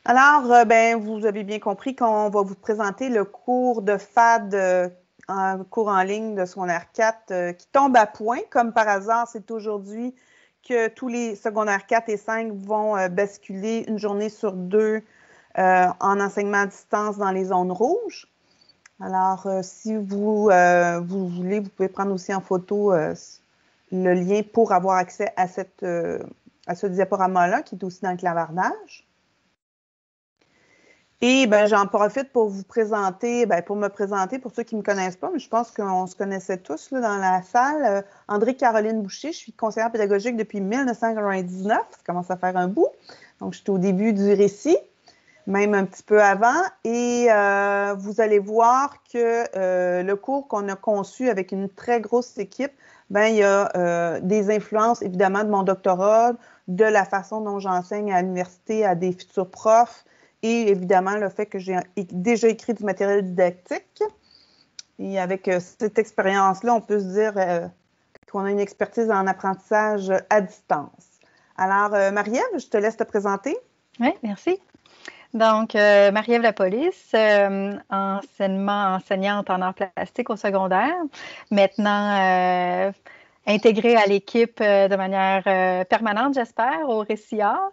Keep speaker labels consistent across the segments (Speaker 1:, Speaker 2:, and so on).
Speaker 1: Alors, vous avez bien compris qu'on va vous présenter le cours de FAD, un cours en ligne de secondaire 4 qui tombe à point. Comme par hasard, c'est aujourd'hui que tous les secondaires 4 et 5 vont basculer une journée sur deux en enseignement à distance dans les zones rouges. Alors, si vous voulez, vous pouvez prendre aussi en photo le lien pour avoir accès à ce diaporama-là qui est aussi dans le clavardage. Et j'en profite pour vous présenter, pour me présenter pour ceux qui ne me connaissent pas, mais je pense qu'on se connaissait tous là, dans la salle. André-Caroline Boucher, je suis conseillère pédagogique depuis 1999, ça commence à faire un bout. Donc, je suis au début du récit, même un petit peu avant. Et vous allez voir que le cours qu'on a conçu avec une très grosse équipe, il y a des influences évidemment de mon doctorat, de la façon dont j'enseigne à l'université à des futurs profs, et évidemment, le fait que j'ai déjà écrit du matériel didactique. Et avec cette expérience-là, on peut se dire qu'on a une expertise en apprentissage à distance. Alors, Marie-Ève, je te laisse te présenter.
Speaker 2: Oui, merci. Donc, Marie-Ève Lapolice, enseignante en arts plastiques au secondaire. Maintenant, intégrée à l'équipe de manière permanente, j'espère, au Récit Art.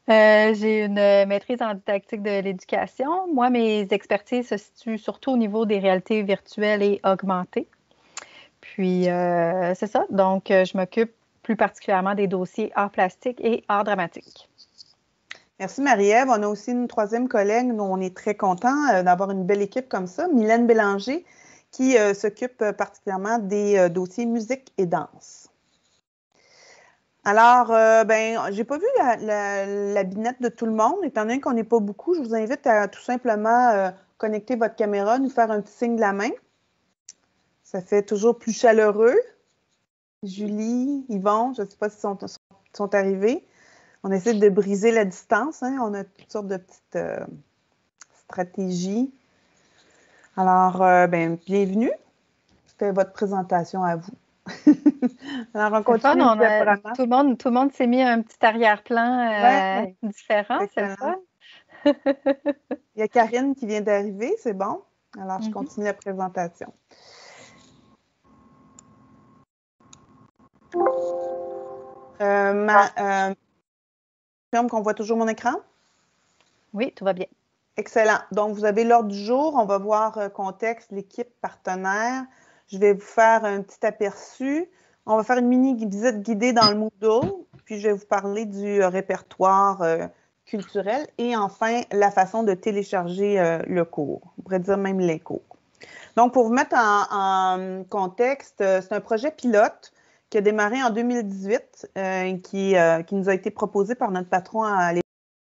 Speaker 2: J'ai une maîtrise en didactique de l'éducation. Moi, mes expertises se situent surtout au niveau des réalités virtuelles et augmentées. Puis, c'est ça. Donc, je m'occupe plus particulièrement des dossiers arts plastiques et arts dramatiques.
Speaker 1: Merci Marie-Ève. On a aussi une troisième collègue dont on est très content d'avoir une belle équipe comme ça, Mylène Bélanger, qui s'occupe particulièrement des dossiers musique et danse. Alors, j'ai pas vu la binette de tout le monde. Étant donné qu'on n'est pas beaucoup, je vous invite à tout simplement connecter votre caméra, nous faire un petit signe de la main. Ça fait toujours plus chaleureux. Julie, Yvon, je ne sais pas s'ils sont arrivés. On essaie de briser la distance. Hein? On a toutes sortes de petites stratégies. Alors, bienvenue. C'était votre présentation à vous. Alors, on continue.
Speaker 2: Tout le monde s'est mis un petit arrière-plan différent, c'est le fun.
Speaker 1: Il y a Karine qui vient d'arriver, c'est bon. Alors, je continue la présentation. Qu'on voit toujours mon écran?
Speaker 2: Oui, tout va bien.
Speaker 1: Excellent. Donc, vous avez l'ordre du jour. On va voir contexte, l'équipe, partenaire. Je vais vous faire un petit aperçu. On va faire une mini visite guidée dans le Moodle. Puis, je vais vous parler du répertoire culturel. Et enfin, la façon de télécharger le cours. On pourrait dire même les cours. Donc, pour vous mettre en contexte, c'est un projet pilote qui a démarré en 2018, qui nous a été proposé par notre patron à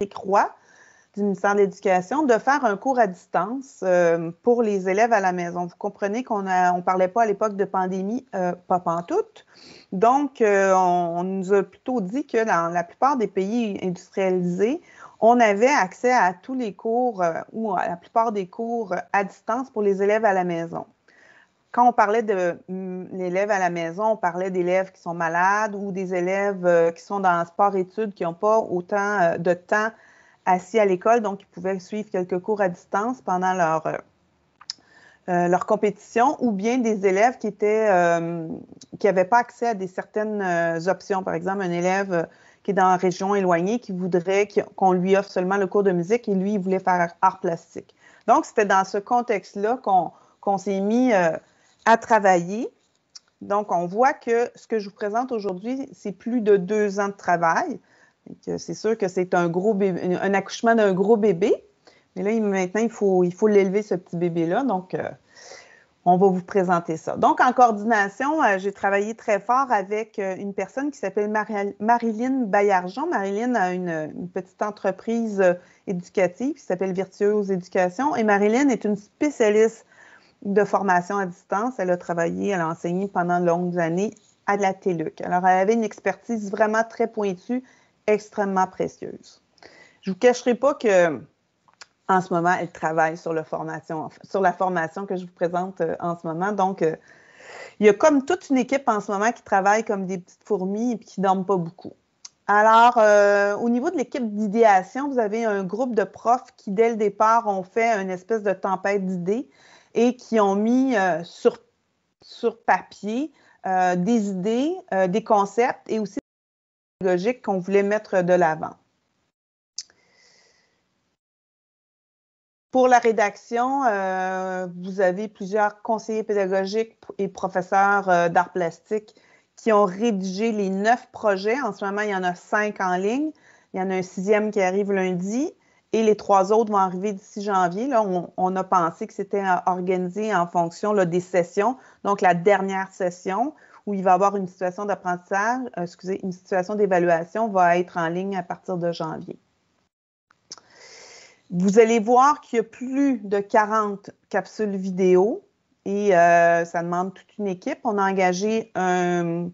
Speaker 1: Éric Roy du ministère de l'Éducation, de faire un cours à distance pour les élèves à la maison. Vous comprenez qu'on ne parlait pas à l'époque de pandémie, pas pantoute. Donc, on nous a plutôt dit que dans la plupart des pays industrialisés, on avait accès à tous les cours ou à la plupart des cours à distance pour les élèves à la maison. Quand on parlait de l'élève à la maison, on parlait d'élèves qui sont malades ou des élèves qui sont dans sport-études, qui n'ont pas autant de temps assis à l'école, donc ils pouvaient suivre quelques cours à distance pendant leur compétition, ou bien des élèves qui n'avaient pas accès à certaines options. Par exemple, un élève qui est dans une région éloignée, qui voudrait qu'on lui offre seulement le cours de musique et lui, il voulait faire art plastique. Donc, c'était dans ce contexte-là qu'on s'est mis à travailler. Donc, on voit que ce que je vous présente aujourd'hui, c'est plus de 2 ans de travail. C'est sûr que c'est un accouchement d'un gros bébé. Mais là, maintenant, il faut l'élever, ce petit bébé-là. Donc, on va vous présenter ça. Donc, en coordination, j'ai travaillé très fort avec une personne qui s'appelle Marilyn Baillargeon. Marilyn a une petite entreprise éducative qui s'appelle Virtuose Éducation. Et Marilyn est une spécialiste de formation à distance. Elle a enseigné pendant de longues années à la TÉLUQ. Alors, elle avait une expertise vraiment très pointue, extrêmement précieuse. Je ne vous cacherai pas que en ce moment, elle travaille sur la formation que je vous présente en ce moment. Donc, il y a comme toute une équipe en ce moment qui travaille comme des petites fourmis et qui ne dorment pas beaucoup. Alors, au niveau de l'équipe d'idéation, vous avez un groupe de profs qui, dès le départ, ont fait une espèce de tempête d'idées et qui ont mis sur papier des idées, des concepts et aussi des pédagogiques qu'on voulait mettre de l'avant. Pour la rédaction, vous avez plusieurs conseillers pédagogiques et professeurs d'art plastique qui ont rédigé les 9 projets. En ce moment, il y en a 5 en ligne. Il y en a un 6e qui arrive lundi et les 3 autres vont arriver d'ici janvier. Là, on a pensé que c'était organisé en fonction là, des sessions. Donc, la dernière session où il va y avoir une situation d'apprentissage, une situation d'évaluation va être en ligne à partir de janvier. Vous allez voir qu'il y a plus de 40 capsules vidéo et ça demande toute une équipe. On a engagé un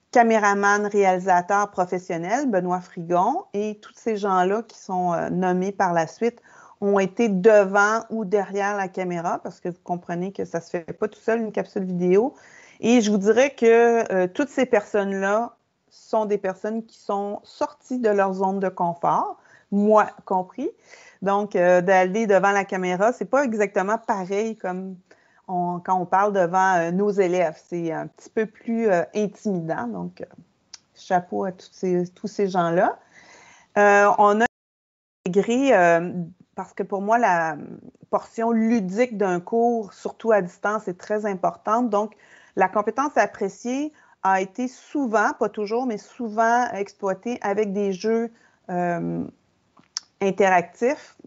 Speaker 1: caméraman, réalisateur professionnel, Benoît Frigon, et tous ces gens-là qui sont nommés par la suite ont été devant ou derrière la caméra parce que vous comprenez que ça ne se fait pas tout seul, une capsule vidéo. Et je vous dirais que toutes ces personnes-là sont des personnes qui sont sorties de leur zone de confort, moi compris. Donc, d'aller devant la caméra, c'est pas exactement pareil comme quand on parle devant nos élèves. C'est un petit peu plus intimidant. Donc, chapeau à tous ces gens-là. On a intégré, parce que pour moi, la portion ludique d'un cours, surtout à distance, est très importante. Donc, la compétence appréciée a été souvent, pas toujours, mais souvent exploitée avec des jeux interactifs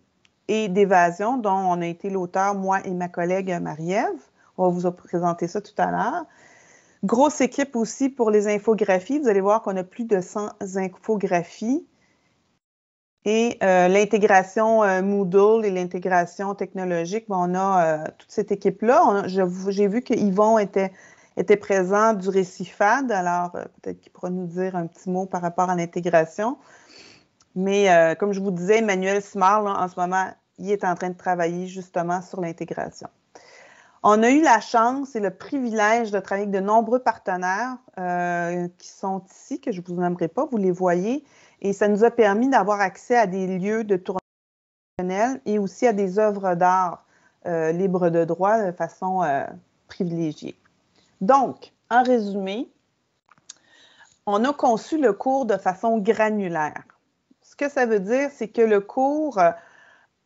Speaker 1: et d'évasion, dont on a été l'auteur, moi et ma collègue Marie-Ève. On va vous présenter ça tout à l'heure. Grosse équipe aussi pour les infographies. Vous allez voir qu'on a plus de 100 infographies. Et l'intégration Moodle et l'intégration technologique, bon, on a toute cette équipe-là. J'ai vu que Yvon était présent du Récifad, alors peut-être qu'il pourra nous dire un petit mot par rapport à l'intégration. Mais comme je vous disais, Emmanuel Simard, là, en ce moment, il est en train de travailler justement sur l'intégration. On a eu la chance et le privilège de travailler avec de nombreux partenaires qui sont ici, que je ne vous nommerai pas, vous les voyez, et ça nous a permis d'avoir accès à des lieux de tournage et aussi à des œuvres d'art libres de droit de façon privilégiée. Donc, en résumé, on a conçu le cours de façon granulaire. Ce que ça veut dire, c'est que le cours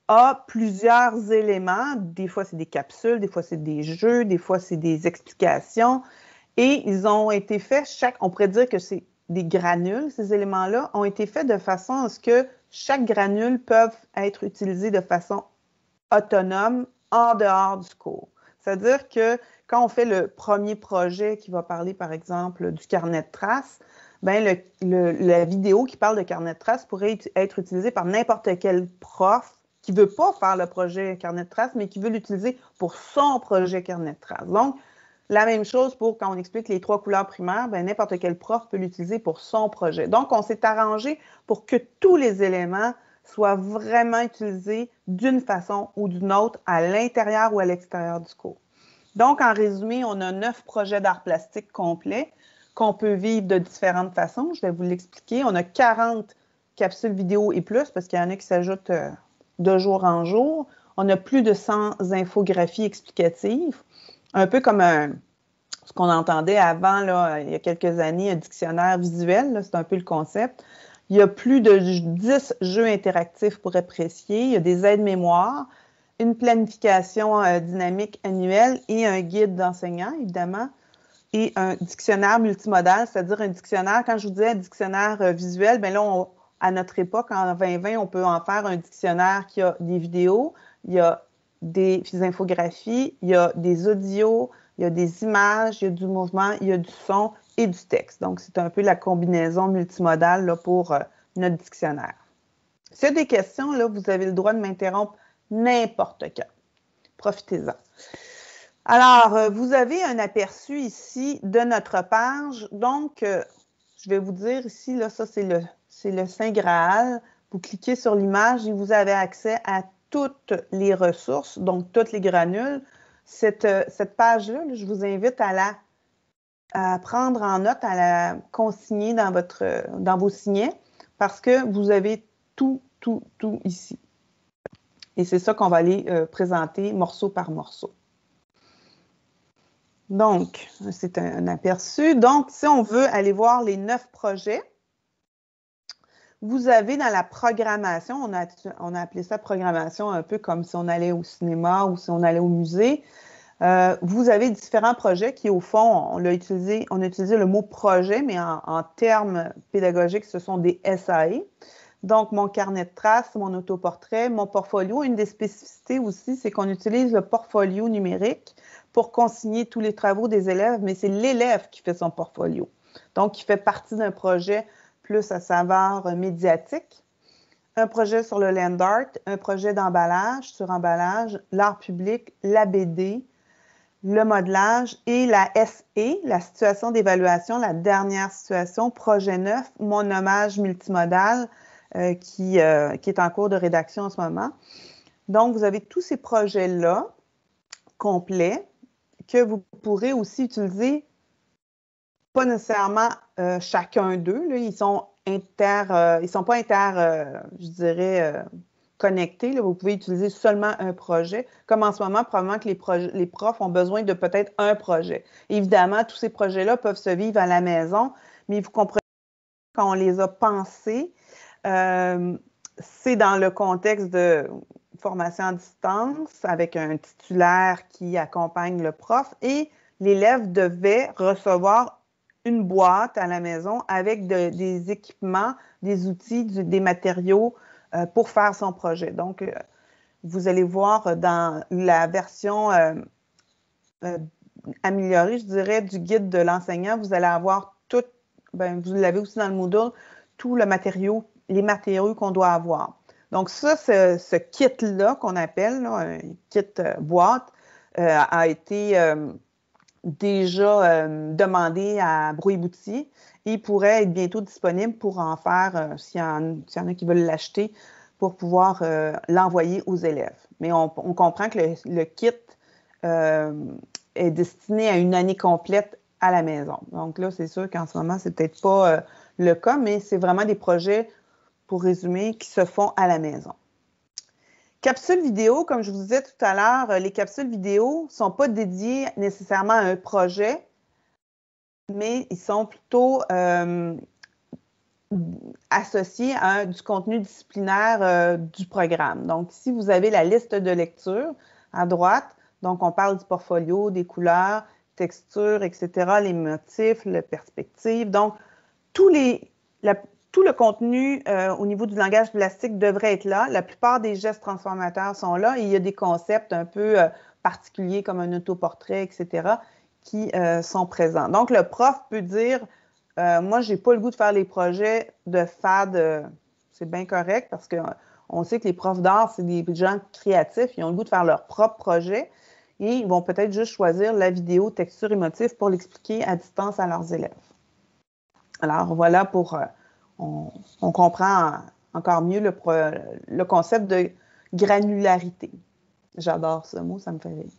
Speaker 1: a plusieurs éléments. Des fois, c'est des capsules, des fois, c'est des jeux, des fois, c'est des explications. Et ils ont été faits, on pourrait dire que c'est des granules, ces éléments-là, ont été faits de façon à ce que chaque granule peut être utilisé de façon autonome en dehors du cours. C'est-à-dire que quand on fait le premier projet qui va parler, par exemple, du carnet de traces, ben la vidéo qui parle de carnet de traces pourrait être utilisée par n'importe quel prof qui ne veut pas faire le projet carnet de traces, mais qui veut l'utiliser pour son projet carnet de traces. Donc, la même chose pour quand on explique les 3 couleurs primaires, ben, n'importe quel prof peut l'utiliser pour son projet. Donc, on s'est arrangé pour que tous les éléments soient vraiment utilisés d'une façon ou d'une autre à l'intérieur ou à l'extérieur du cours. Donc, en résumé, on a 9 projets d'art plastique complets qu'on peut vivre de différentes façons. Je vais vous l'expliquer. On a 40 capsules vidéo et plus, parce qu'il y en a qui s'ajoutent de jour en jour. On a plus de 100 infographies explicatives, un peu comme ce qu'on entendait avant, là, il y a quelques années, un dictionnaire visuel, c'est un peu le concept. Il y a plus de 10 jeux interactifs pour apprécier. Il y a des aides-mémoires, une planification dynamique annuelle et un guide d'enseignants, évidemment, et un dictionnaire multimodal, c'est-à-dire un dictionnaire, quand je vous disais un dictionnaire visuel, bien là, à notre époque, en 2020, on peut en faire un dictionnaire qui a des vidéos, il y a des infographies, il y a des audios, il y a des images, il y a du mouvement, il y a du son et du texte. Donc, c'est un peu la combinaison multimodale là, pour notre dictionnaire. S'il y a des questions, là, vous avez le droit de m'interrompre n'importe quand. Profitez-en. Alors, vous avez un aperçu ici de notre page. Donc, je vais vous dire ici, là, ça, c'est le Saint Graal. Vous cliquez sur l'image et vous avez accès à toutes les ressources, donc toutes les granules. Cette page-là, je vous invite à la à prendre en note, à la consigner dans vos signets, parce que vous avez tout ici. Et c'est ça qu'on va aller présenter morceau par morceau. Donc, c'est un aperçu. Donc, si on veut aller voir les 9 projets, vous avez dans la programmation, on a appelé ça programmation un peu comme si on allait au cinéma ou si on allait au musée. Vous avez différents projets qui, au fond, on a utilisé le mot projet, mais en termes pédagogiques, ce sont des SAE. Donc, mon carnet de traces, mon autoportrait, mon portfolio. Une des spécificités aussi, c'est qu'on utilise le portfolio numérique pour consigner tous les travaux des élèves, mais c'est l'élève qui fait son portfolio. Donc, il fait partie d'un projet plus à saveur médiatique. Un projet sur le land art, un projet d'emballage, sur emballage, l'art public, la BD, le modelage et la SE, la situation d'évaluation, la dernière situation, projet 9, mon hommage multimodal qui est en cours de rédaction en ce moment. Donc, vous avez tous ces projets-là complets que vous pourrez aussi utiliser, pas nécessairement chacun d'eux. Ils sont pas je dirais, connectés. Là. Vous pouvez utiliser seulement un projet. Comme en ce moment, probablement que les profs ont besoin de peut-être un projet. Évidemment, tous ces projets-là peuvent se vivre à la maison, mais vous comprenez quand on les a pensés, c'est dans le contexte de formation à distance avec un titulaire qui accompagne le prof et l'élève devait recevoir une boîte à la maison avec des équipements, des outils, des matériaux pour faire son projet. Donc, vous allez voir dans la version améliorée, je dirais, du guide de l'enseignant, vous allez avoir tout, vous l'avez aussi dans le Moodle, tout le matériau, les matériaux qu'on doit avoir. Donc ça, ce kit-là qu'on appelle là, un kit boîte a été déjà demandé à Brouille-Boutier et pourrait être bientôt disponible pour en faire, s'il y en a qui veulent l'acheter, pour pouvoir l'envoyer aux élèves. Mais on comprend que le kit est destiné à une année complète à la maison. Donc là, c'est sûr qu'en ce moment, c'est peut-être pas le cas, mais c'est vraiment des projets, pour résumer, qui se font à la maison. Capsules vidéo, comme je vous disais tout à l'heure, les capsules vidéo ne sont pas dédiées nécessairement à un projet, mais ils sont plutôt associés à du contenu disciplinaire du programme. Donc, ici, vous avez la liste de lecture à droite. Donc, on parle du portfolio, des couleurs, textures, etc., les motifs, la perspective. Donc, tout le contenu au niveau du langage plastique devrait être là. La plupart des gestes transformateurs sont là et il y a des concepts un peu particuliers comme un autoportrait, etc., qui sont présents. Donc, le prof peut dire moi, je n'ai pas le goût de faire les projets de FAD. C'est bien correct parce qu'on sait que les profs d'art, c'est des gens créatifs. Ils ont le goût de faire leur propre projet et ils vont peut-être juste choisir la vidéo, texture et motif pour l'expliquer à distance à leurs élèves. Alors, voilà pour... on comprend encore mieux le concept de granularité. J'adore ce mot, ça me fait rire.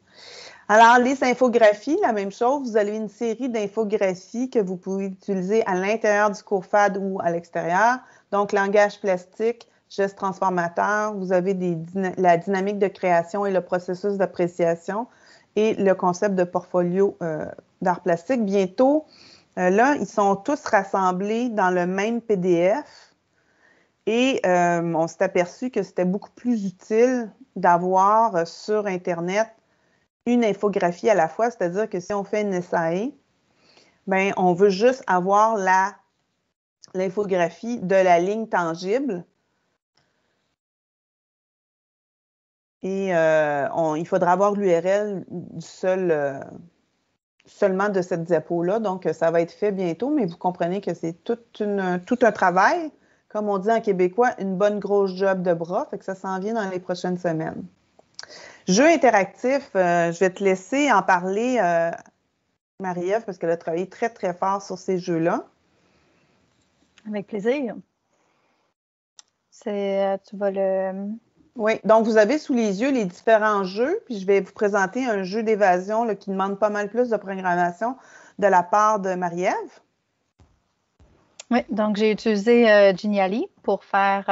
Speaker 1: Alors, les infographies, la même chose. Vous avez une série d'infographies que vous pouvez utiliser à l'intérieur du cours FAD ou à l'extérieur. Donc, langage plastique, gestes transformateurs. Vous avez la dynamique de création et le processus d'appréciation et le concept de portfolio d'art plastique. Bientôt, là, ils sont tous rassemblés dans le même PDF et on s'est aperçu que c'était beaucoup plus utile d'avoir sur Internet une infographie à la fois, c'est-à-dire que si on fait une SAE, ben, on veut juste avoir l'infographie de la ligne tangible et il faudra avoir l'URL seulement de cette diapo-là, donc ça va être fait bientôt, mais vous comprenez que c'est tout un travail, comme on dit en québécois, une bonne grosse job de bras, fait que ça s'en vient dans les prochaines semaines. Jeu interactif, je vais te laisser en parler, Marie-Ève, parce qu'elle a travaillé très, très fort sur ces jeux-là.
Speaker 2: Avec plaisir. Tu vas le...
Speaker 1: Oui, donc vous avez sous les yeux les différents jeux, puis je vais vous présenter un jeu d'évasion qui demande pas mal plus de programmation. de la part de Marie-Ève.
Speaker 2: Oui, donc j'ai utilisé Genially pour faire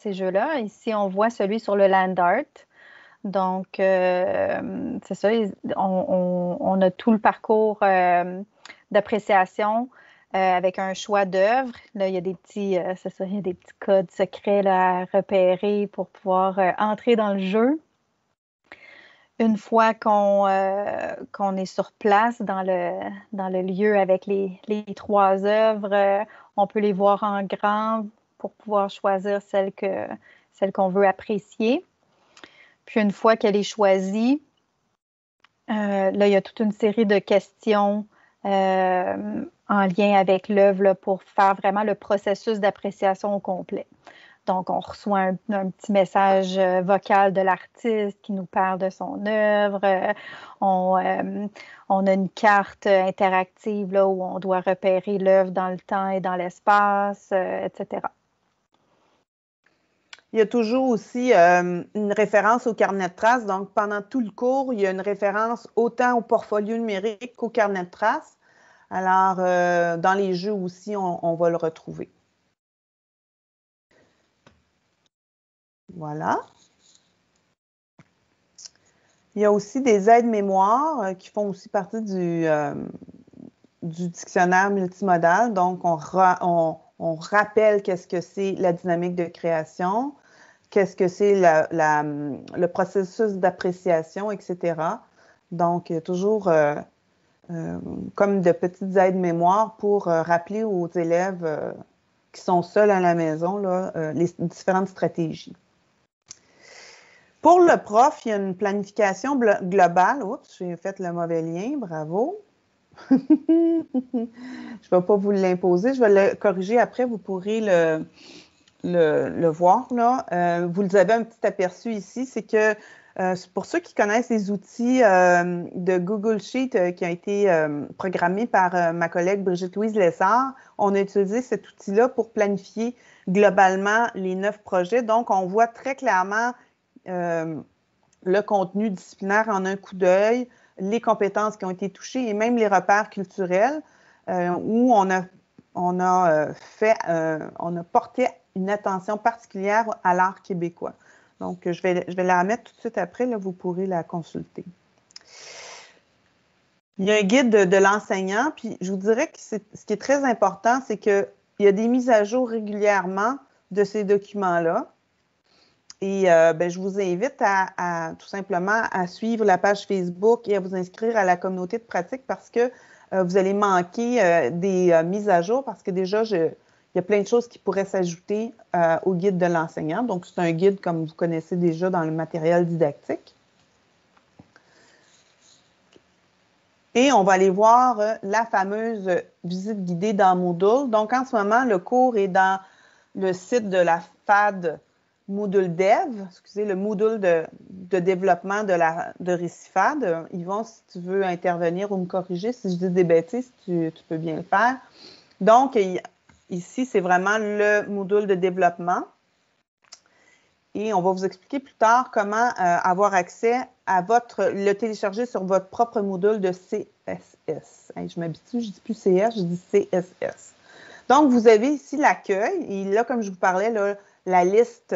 Speaker 2: ces jeux-là. Ici, on voit celui sur le land art. Donc, c'est ça, on a tout le parcours d'appréciation avec un choix d'œuvres. Là, il y a des petits, c'est ça, il y a des petits codes secrets là, à repérer pour pouvoir entrer dans le jeu. Une fois qu'on est sur place dans le lieu avec les 3 œuvres, on peut les voir en grand pour pouvoir choisir celle qu'on veut apprécier. Puis une fois qu'elle est choisie, là, il y a toute une série de questions en lien avec l'œuvre pour faire vraiment le processus d'appréciation au complet. Donc, on reçoit un petit message vocal de l'artiste qui nous parle de son œuvre. On a une carte interactive là, où on doit repérer l'œuvre dans le temps et dans l'espace, etc.
Speaker 1: Il y a toujours aussi une référence au carnet de traces. Donc, pendant tout le cours, il y a une référence autant au portfolio numérique qu'au carnet de traces. Alors, dans les jeux aussi, on va le retrouver. Voilà. Il y a aussi des aides-mémoires qui font aussi partie du dictionnaire multimodal. Donc, on rappelle qu'est-ce que c'est la dynamique de création, qu'est-ce que c'est le processus d'appréciation, etc. Donc, toujours comme de petites aides-mémoires pour rappeler aux élèves qui sont seuls à la maison là, les différentes stratégies. Pour le prof, il y a une planification globale. Oups, j'ai fait le mauvais lien, bravo. Je ne vais pas vous l'imposer, je vais le corriger après, vous pourrez le voir. Là. Vous avez un petit aperçu ici, c'est que pour ceux qui connaissent les outils de Google Sheet qui ont été programmés par ma collègue Brigitte-Louise Lessard, on a utilisé cet outil-là pour planifier globalement les 9 projets. Donc, on voit très clairement le contenu disciplinaire en un coup d'œil, les compétences qui ont été touchées et même les repères culturels où on a porté une attention particulière à l'art québécois. Donc, je vais la mettre tout de suite après, là, vous pourrez la consulter. Il y a un guide de l'enseignant, puis je vous dirais que ce qui est très important, c'est qu'il y a des mises à jour régulièrement de ces documents-là. Et je vous invite à tout simplement à suivre la page Facebook et à vous inscrire à la communauté de pratique parce que vous allez manquer des mises à jour parce que déjà, il y a plein de choses qui pourraient s'ajouter au guide de l'enseignant. Donc, c'est un guide comme vous connaissez déjà dans le matériel didactique. Et on va aller voir la fameuse visite guidée dans Moodle. Donc, en ce moment, le cours est dans le site de la FAD Moodle Dev, excusez, le Moodle de développement de Récifad. Yvon, si tu veux intervenir ou me corriger, si je dis des bêtises, tu peux bien le faire. Donc, ici, c'est vraiment le Moodle de développement. Et on va vous expliquer plus tard comment avoir accès à le télécharger sur votre propre Moodle de CSS. Hey, je m'habitue, je ne dis plus CS, je dis CSS. Donc, vous avez ici l'accueil. Et là, comme je vous parlais, là, la liste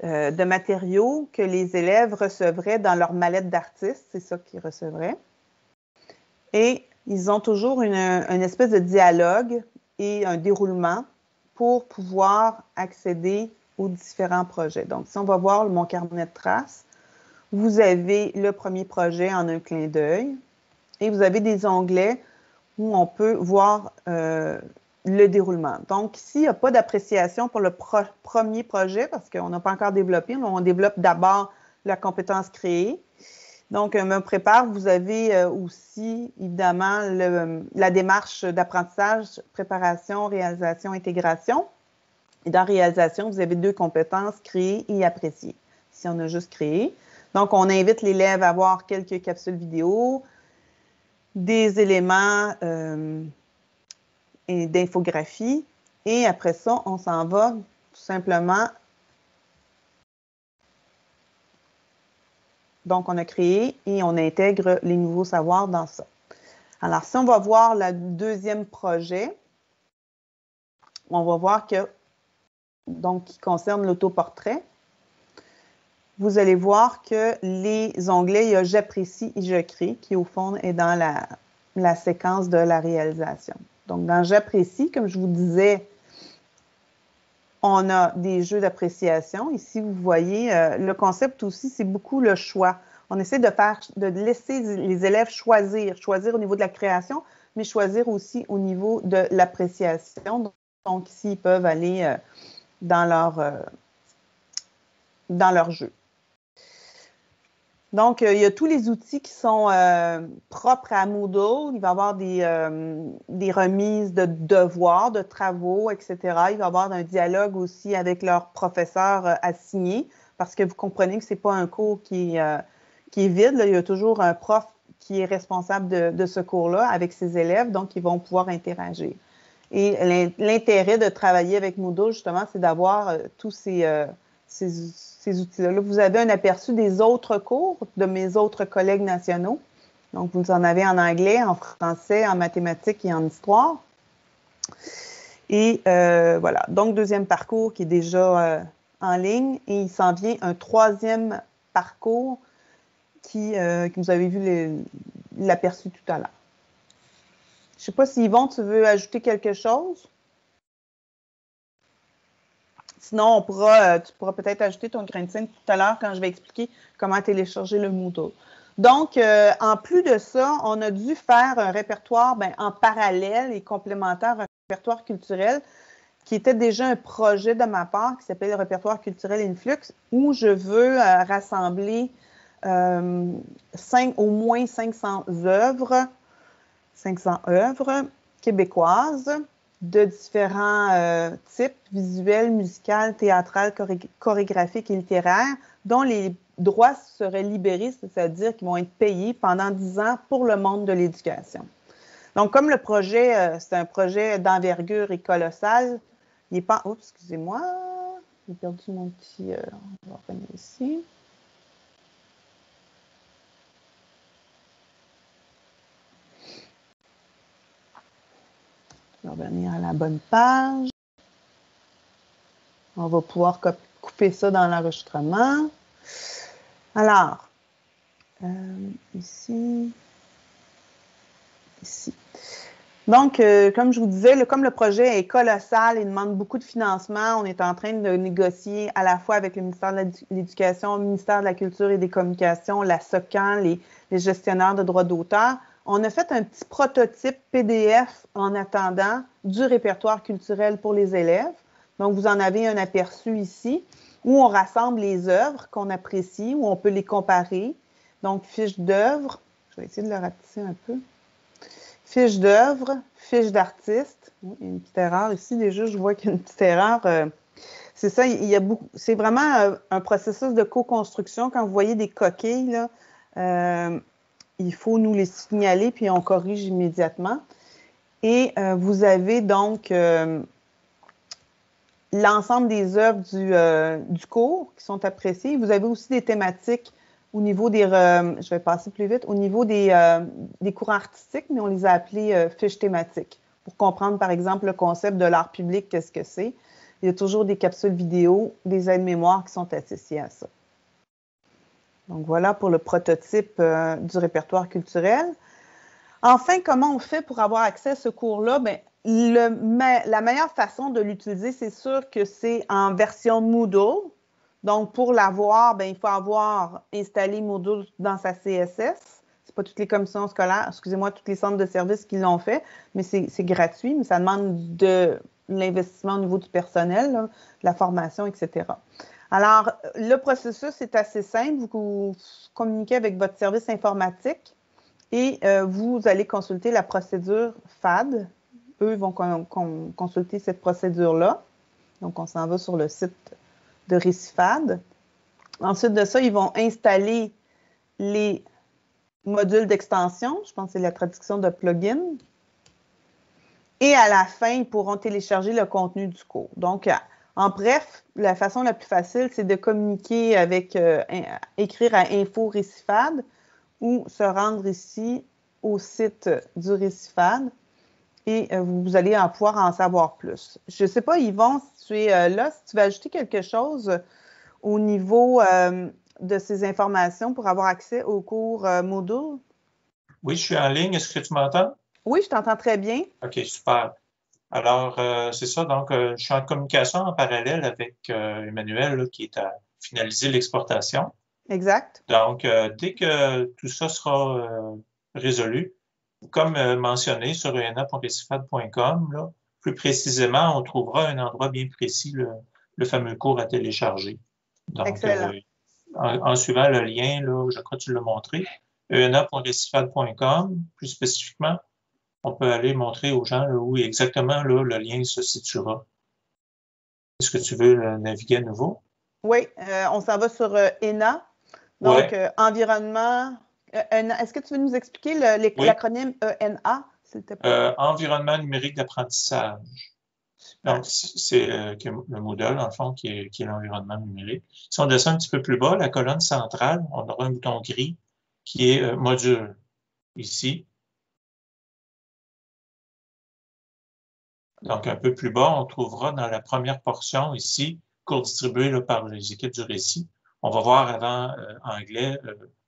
Speaker 1: de matériaux que les élèves recevraient dans leur mallette d'artiste. C'est ça qu'ils recevraient. Et ils ont toujours une espèce de dialogue et un déroulement pour pouvoir accéder aux différents projets. Donc, si on va voir mon carnet de traces, vous avez le premier projet en un clin d'œil et vous avez des onglets où on peut voir le déroulement. Donc, ici, il n'y a pas d'appréciation pour le premier projet parce qu'on n'a pas encore développé. On développe d'abord la compétence créée. Donc, me prépare, vous avez aussi, évidemment, la démarche d'apprentissage, préparation, réalisation, intégration. Et dans réalisation, vous avez 2 compétences, créer et apprécier. Si on a juste créé. Donc, on invite l'élève à voir quelques capsules vidéo, des éléments et d'infographie. Et après ça, on s'en va tout simplement. Donc, on a créé et on intègre les nouveaux savoirs dans ça. Alors, si on va voir le deuxième projet, on va voir que, donc, qui concerne l'autoportrait, vous allez voir que les onglets, il y a « J'apprécie » et « Je crée » qui, au fond, est dans la séquence de la réalisation. Donc, dans « J'apprécie », comme je vous disais, on a des jeux d'appréciation. Ici, vous voyez, le concept aussi, c'est beaucoup le choix. On essaie de laisser les élèves choisir au niveau de la création, mais choisir aussi au niveau de l'appréciation. Donc, ici, ils peuvent aller dans leur jeu. Donc, il y a tous les outils qui sont propres à Moodle. Il va y avoir des remises de devoirs, de travaux, etc. Il va y avoir un dialogue aussi avec leur professeur assigné, parce que vous comprenez que ce n'est pas un cours qui est vide. Là. Il y a toujours un prof qui est responsable de ce cours-là avec ses élèves, donc ils vont pouvoir interagir. Et l'intérêt de travailler avec Moodle, justement, c'est d'avoir tous ces outils-là. Là, vous avez un aperçu des autres cours de mes autres collègues nationaux. Donc, vous en avez en anglais, en français, en mathématiques et en histoire. Et voilà. Donc, deuxième parcours qui est déjà en ligne. Et il s'en vient un troisième parcours que vous avez vu l'aperçu tout à l'heure. Je ne sais pas si Yvon, tu veux ajouter quelque chose? Sinon, tu pourras peut-être ajouter ton grain de sel tout à l'heure quand je vais expliquer comment télécharger le Moodle. Donc, en plus de ça, on a dû faire un répertoire en parallèle et complémentaire, un répertoire culturel qui était déjà un projet de ma part qui s'appelle le répertoire culturel Influx, où je veux rassembler au moins 500 œuvres québécoises de différents types, visuels, musicales, théâtrales, chorégraphiques et littéraires, dont les droits seraient libérés, c'est-à-dire qu'ils vont être payés pendant 10 ans pour le monde de l'éducation. Donc, comme le projet, c'est un projet d'envergure et colossal, il n'est pas... Oups, excusez-moi, j'ai perdu mon petit... on va revenir ici. On va revenir à la bonne page. On va pouvoir couper ça dans l'enregistrement. Alors, ici. Donc, comme je vous disais, comme le projet est colossal, il demande beaucoup de financement, on est en train de négocier à la fois avec le ministère de l'Éducation, le ministère de la Culture et des Communications, la SOCAN, les gestionnaires de droits d'auteur. On a fait un petit prototype PDF en attendant du répertoire culturel pour les élèves. Donc, vous en avez un aperçu ici, où on rassemble les œuvres qu'on apprécie, où on peut les comparer. Donc, fiche d'œuvre. Je vais essayer de le rapetisser un peu. Fiche d'œuvre, fiche d'artiste. Il y a une petite erreur ici. Déjà, je vois qu'il y a une petite erreur. C'est ça, c'est vraiment un processus de co-construction. Quand vous voyez des coquilles, là, il faut nous les signaler, puis on corrige immédiatement. Et vous avez donc l'ensemble des œuvres du cours qui sont appréciées. Vous avez aussi des thématiques au niveau des... je vais passer plus vite. Au niveau des cours artistiques, mais on les a appelés fiches thématiques. Pour comprendre, par exemple, le concept de l'art public, qu'est-ce que c'est. Il y a toujours des capsules vidéo, des aides-mémoires qui sont associées à ça. Donc, voilà pour le prototype du répertoire culturel. Enfin, comment on fait pour avoir accès à ce cours-là? Bien, la meilleure façon de l'utiliser, c'est sûr que c'est en version Moodle. Donc, pour l'avoir, il faut avoir installé Moodle dans sa CSS. Ce n'est pas toutes les commissions scolaires, excusez-moi, tous les centres de services qui l'ont fait, mais c'est gratuit, mais ça demande de l'investissement au niveau du personnel, là, de la formation, etc. Alors, le processus est assez simple. Vous communiquez avec votre service informatique et vous allez consulter la procédure FAD. Eux vont consulter cette procédure-là. Donc, on s'en va sur le site de Récifad. Ensuite de ça, ils vont installer les modules d'extension. Je pense que c'est la traduction de plugin. Et à la fin, ils pourront télécharger le contenu du cours. Donc, en bref, la façon la plus facile, c'est de communiquer avec, écrire à Info Récifad ou se rendre ici au site du Récifad et vous allez pouvoir en savoir plus. Je ne sais pas, Yvon, si tu es là, si tu veux ajouter quelque chose au niveau de ces informations pour avoir accès au cours Moodle.
Speaker 3: Oui, je suis en ligne. Est-ce que tu m'entends?
Speaker 1: Oui, je t'entends très bien.
Speaker 3: OK, super. Alors, c'est ça. Donc, je suis en communication en parallèle avec Emmanuel là, qui est à finaliser l'exportation.
Speaker 1: Exact.
Speaker 3: Donc, dès que tout ça sera résolu, comme mentionné sur ena.recifad.com, là, plus précisément, on trouvera un endroit bien précis, le fameux cours à télécharger. Donc,
Speaker 1: excellent.
Speaker 3: En suivant le lien, là, je crois que tu l'as montré, ena.recifad.com, plus spécifiquement, on peut aller montrer aux gens là, où exactement là, le lien se situera. Est-ce que tu veux naviguer à nouveau?
Speaker 1: Oui, on s'en va sur ENA. Donc, environnement. Est-ce que tu veux nous expliquer l'acronyme ENA, s'il te plaît?
Speaker 3: Environnement numérique d'apprentissage. Donc, c'est le Moodle, en fond, qui est l'environnement numérique. Si on descend un petit peu plus bas, la colonne centrale, on aura un bouton gris qui est module, ici. Donc, un peu plus bas, on trouvera dans la première portion, ici, cours distribués là, par les équipes du récit. On va voir avant anglais,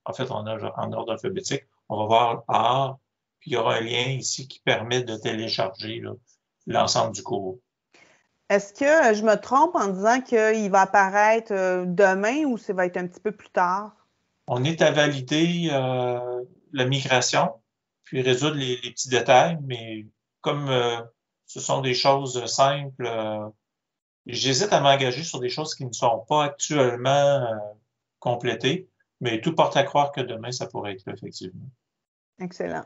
Speaker 3: en fait, en ordre alphabétique, on va voir art, puis il y aura un lien ici qui permet de télécharger l'ensemble du cours.
Speaker 1: Est-ce que je me trompe en disant qu'il va apparaître demain ou ça va être un petit peu plus tard?
Speaker 3: On est à valider la migration, puis résoudre les petits détails, mais comme ce sont des choses simples, j'hésite à m'engager sur des choses qui ne sont pas actuellement complétées, mais tout porte à croire que demain, ça pourrait être fait, effectivement.
Speaker 1: Excellent.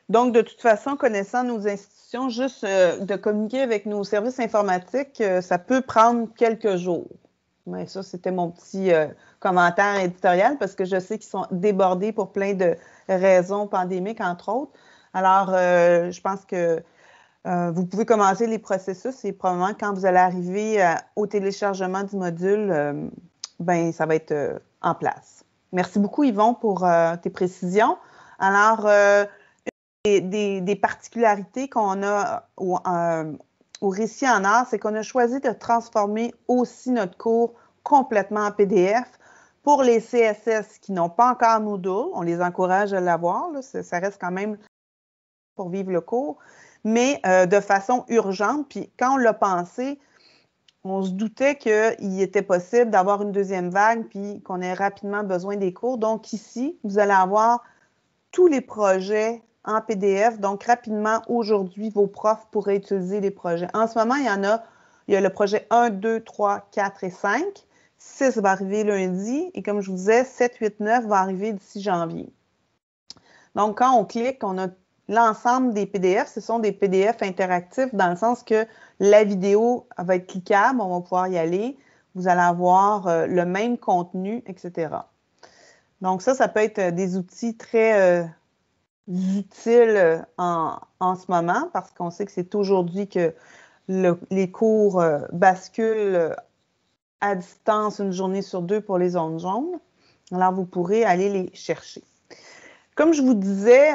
Speaker 1: Donc, de toute façon, connaissant nos institutions, juste de communiquer avec nos services informatiques, ça peut prendre quelques jours. Mais ça, c'était mon petit commentaire éditorial parce que je sais qu'ils sont débordés pour plein de raisons pandémiques, entre autres. Alors, je pense que vous pouvez commencer les processus et probablement quand vous allez arriver au téléchargement du module, ben, ça va être en place. Merci beaucoup, Yvon, pour tes précisions. Alors, des particularités qu'on a au récit en art, c'est qu'on a choisi de transformer aussi notre cours complètement en PDF. Pour les CSS qui n'ont pas encore Moodle, on les encourage à l'avoir, ça reste quand même pour vivre le cours, mais de façon urgente. Puis quand on l'a pensé, on se doutait qu'il était possible d'avoir une deuxième vague puis qu'on ait rapidement besoin des cours. Donc ici, vous allez avoir tous les projets en PDF. Donc, rapidement, aujourd'hui, vos profs pourraient utiliser les projets. En ce moment, il y a le projet 1, 2, 3, 4 et 5. 6 va arriver lundi. Et comme je vous disais, 7, 8, 9 va arriver d'ici janvier. Donc, quand on clique, on a l'ensemble des PDF. Ce sont des PDF interactifs dans le sens que la vidéo va être cliquable. On va pouvoir y aller. Vous allez avoir le même contenu, etc. Donc, ça peut être des outils très utiles en ce moment parce qu'on sait que c'est aujourd'hui que les cours basculent à distance une journée sur deux pour les zones jaunes. Alors, vous pourrez aller les chercher. Comme je vous disais,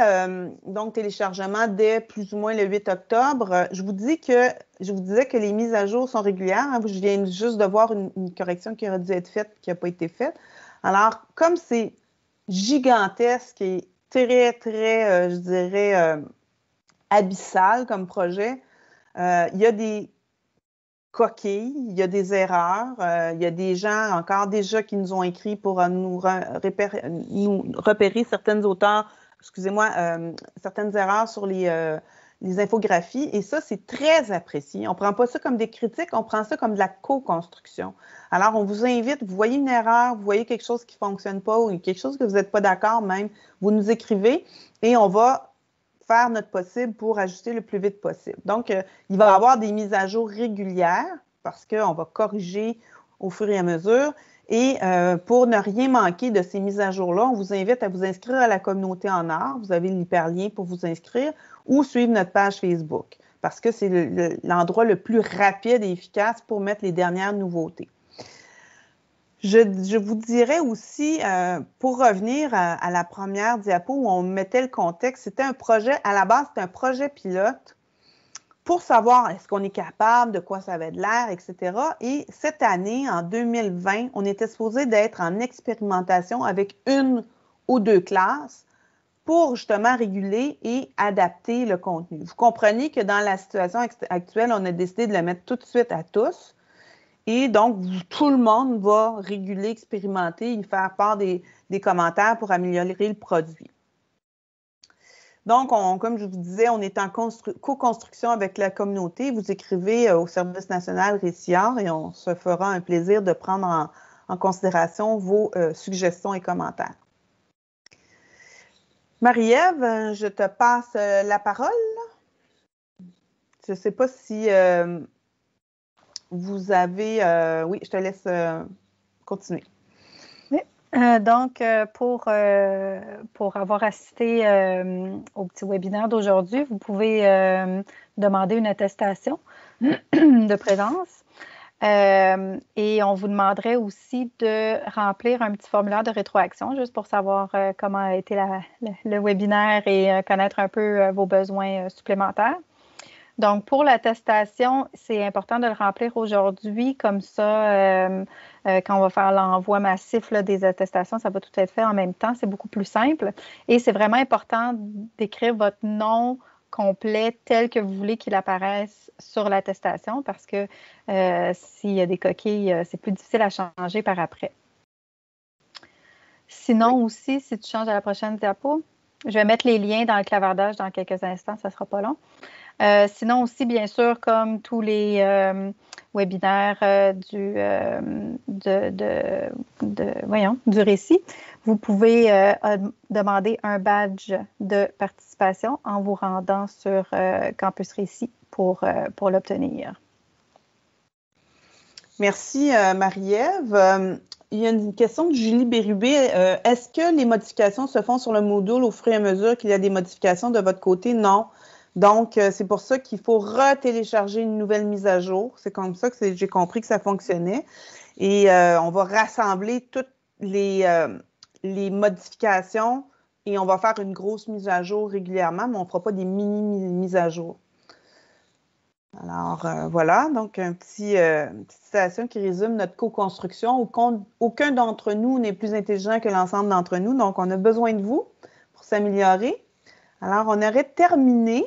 Speaker 1: donc téléchargement dès plus ou moins le 8 octobre, je vous disais que les mises à jour sont régulières. Hein, je viens juste de voir une correction qui aurait dû être faite qui n'a pas été faite. Alors, comme c'est gigantesque et très, très, je dirais, abyssal comme projet, il y a des coquilles, il y a des erreurs, il y a des gens encore déjà qui nous ont écrit pour nous repérer certaines certaines erreurs sur les infographies. Et ça, c'est très apprécié. On ne prend pas ça comme des critiques, on prend ça comme de la co-construction. Alors, on vous invite, vous voyez une erreur, vous voyez quelque chose qui ne fonctionne pas ou quelque chose que vous n'êtes pas d'accord même, vous nous écrivez et on va faire notre possible pour ajuster le plus vite possible. Donc, il va y avoir des mises à jour régulières parce qu'on va corriger au fur et à mesure. Et pour ne rien manquer de ces mises à jour-là, on vous invite à vous inscrire à la communauté en art. Vous avez l'hyperlien pour vous inscrire ou suivre notre page Facebook parce que c'est l'endroit le plus rapide et efficace pour mettre les dernières nouveautés. Je vous dirais aussi, pour revenir à la première diapo où on mettait le contexte, c'était un projet, à la base, c'était un projet pilote pour savoir est-ce qu'on est capable, de quoi ça avait de l'air, etc. Et cette année, en 2020, on était supposé d'être en expérimentation avec 1 ou 2 classes pour justement réguler et adapter le contenu. Vous comprenez que dans la situation actuelle, on a décidé de le mettre tout de suite à tous. Et donc, tout le monde va réguler, expérimenter, y faire part des commentaires pour améliorer le produit. Donc, comme je vous disais, on est en co-construction avec la communauté. Vous écrivez au Service national Réciart et on se fera un plaisir de prendre en considération vos suggestions et commentaires. Marie-Ève, je te passe la parole. Je ne sais pas si vous avez... oui, je te laisse continuer.
Speaker 2: Donc, pour avoir assisté au petit webinaire d'aujourd'hui, vous pouvez demander une attestation de présence. Et on vous demanderait aussi de remplir un petit formulaire de rétroaction juste pour savoir comment a été le webinaire et connaître un peu vos besoins supplémentaires. Donc, pour l'attestation, c'est important de le remplir aujourd'hui. Comme ça, quand on va faire l'envoi massif là, des attestations, ça va tout être fait en même temps. C'est beaucoup plus simple. Et c'est vraiment important d'écrire votre nom complet tel que vous voulez qu'il apparaisse sur l'attestation parce que s'il y a des coquilles, c'est plus difficile à changer par après. Sinon aussi, si tu changes à la prochaine diapo, je vais mettre les liens dans le clavardage dans quelques instants, ça ne sera pas long. Sinon aussi, bien sûr, comme tous les webinaires du récit, vous pouvez demander un badge de participation en vous rendant sur Campus Récit pour l'obtenir.
Speaker 1: Merci, Marie-Ève. Il y a une question de Julie Bérubé. Est-ce que les modifications se font sur le module au fur et à mesure qu'il y a des modifications de votre côté? Non. Donc, c'est pour ça qu'il faut retélécharger une nouvelle mise à jour. C'est comme ça que j'ai compris que ça fonctionnait. Et on va rassembler toutes les modifications et on va faire une grosse mise à jour régulièrement, mais on ne fera pas des mini-mises à jour. Alors, voilà, donc une petite citation qui résume notre co-construction. Aucun d'entre nous n'est plus intelligent que l'ensemble d'entre nous, donc on a besoin de vous pour s'améliorer. Alors, on aurait terminé.